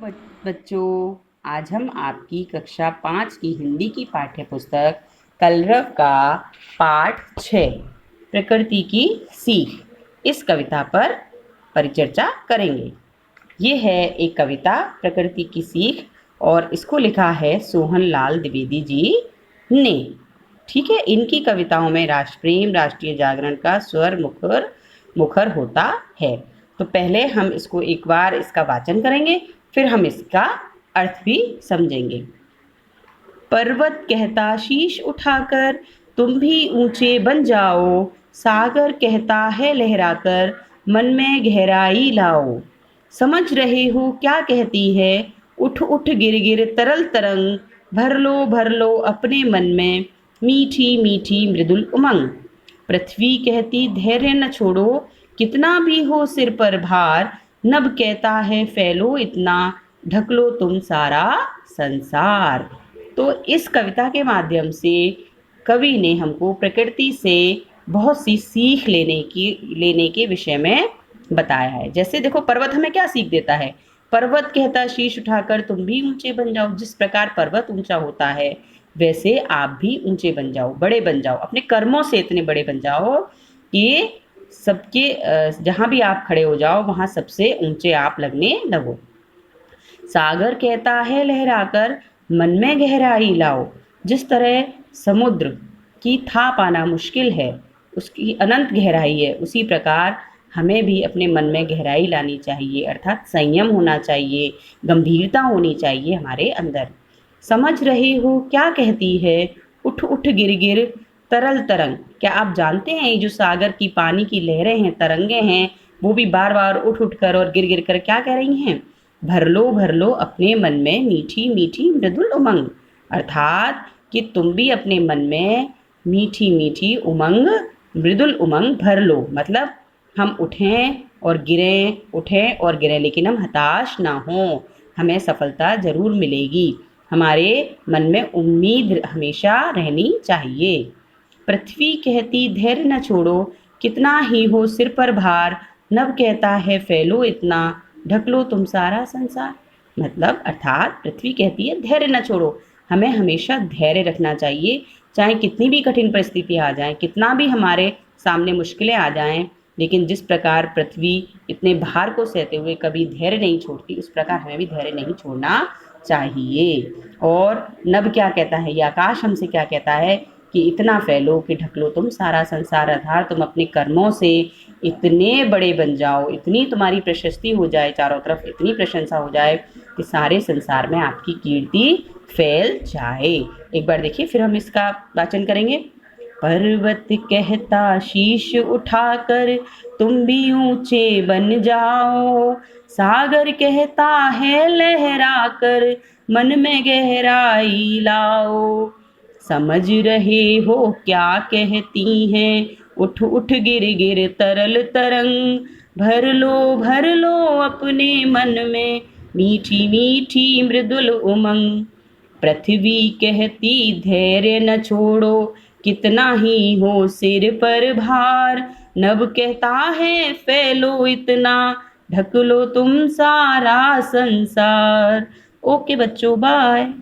बच्चों, आज हम आपकी कक्षा 5 की हिंदी की पाठ्य पुस्तक कलरव का पाठ 6 प्रकृति की सीख इस कविता पर परिचर्चा करेंगे। ये है एक कविता प्रकृति की सीख और इसको लिखा है सोहन लाल द्विवेदी जी ने। ठीक है, इनकी कविताओं में राष्ट्र प्रेम, राष्ट्रीय जागरण का स्वर मुखर होता है। तो पहले हम इसको एक बार इसका वाचन करेंगे, फिर हम इसका अर्थ भी समझेंगे। पर्वत कहता शीश उठाकर तुम भी ऊंचे बन जाओ, सागर कहता है लहराकर मन में गहराई लाओ। समझ रहे हो क्या कहती है, उठ उठ गिर गिर तरल तरंग, भर लो अपने मन में मीठी मीठी मृदुल उमंग। पृथ्वी कहती धैर्य न छोड़ो, कितना भी हो सिर पर भार, नभ कहता है फैलो इतना, ढक लो तुम सारा संसार। तो इस कविता के माध्यम से कवि ने हमको प्रकृति से बहुत सी सीख लेने के विषय में बताया है। जैसे देखो, पर्वत हमें क्या सीख देता है। पर्वत कहता शीश उठाकर तुम भी ऊंचे बन जाओ। जिस प्रकार पर्वत ऊंचा होता है वैसे आप भी ऊंचे बन जाओ, बड़े बन जाओ, अपने कर्मों से इतने बड़े बन जाओ कि सबके जहां भी आप खड़े हो जाओ वहां सबसे ऊंचे आप लगने लगो। सागर कहता है लहराकर मन में गहराई लाओ। जिस तरह समुद्र की था पाना मुश्किल है, उसकी अनंत गहराई है, उसी प्रकार हमें भी अपने मन में गहराई लानी चाहिए, अर्थात संयम होना चाहिए, गंभीरता होनी चाहिए हमारे अंदर। समझ रहे हो क्या कहती है, उठ उठ गिर गिर तरल तरंग। क्या आप जानते हैं ये जो सागर की पानी की लहरें हैं, तरंगे हैं, वो भी बार बार उठ उठ कर और गिर गिर कर क्या कह रही हैं, भर लो अपने मन में मीठी मीठी मृदुल उमंग। अर्थात कि तुम भी अपने मन में मीठी मीठी उमंग, मृदुल उमंग भर लो। मतलब हम उठें और गिरें लेकिन हम हताश ना हों, हमें सफलता जरूर मिलेगी। हमारे मन में उम्मीद हमेशा रहनी चाहिए। पृथ्वी कहती धैर्य न छोड़ो, कितना ही हो सिर पर भार, नभ कहता है फैलो इतना, ढक लो तुम सारा संसार। मतलब अर्थात पृथ्वी कहती है धैर्य न छोड़ो, हमें हमेशा धैर्य रखना चाहिए। चाहे कितनी भी कठिन परिस्थिति आ जाए, कितना भी हमारे सामने मुश्किलें आ जाएं, लेकिन जिस प्रकार पृथ्वी इतने भार को सहते हुए कभी धैर्य नहीं छोड़ती, उस प्रकार हमें भी धैर्य नहीं छोड़ना चाहिए। और नभ क्या कहता है, ये आकाश हमसे क्या कहता है कि इतना फैलो कि ढक लो तुम सारा संसार। अर्थात तुम अपने कर्मों से इतने बड़े बन जाओ, इतनी तुम्हारी प्रशस्ति हो जाए, चारों तरफ इतनी प्रशंसा हो जाए कि सारे संसार में आपकी कीर्ति फैल जाए। एक बार देखिए, फिर हम इसका वाचन करेंगे। पर्वत कहता शीश उठाकर तुम भी ऊंचे बन जाओ, सागर कहता है लहरा कर मन में गहराई लाओ। समझ रहे हो क्या कहती हैं, उठ उठ गिर गिर तरल तरंग, भर लो अपने मन में मीठी मीठी मृदुल उमंग। पृथ्वी कहती धैर्य न छोड़ो, कितना ही हो सिर पर भार, नभ कहता है फैलो इतना, ढक लो तुम सारा संसार। ओके बच्चों, बाय।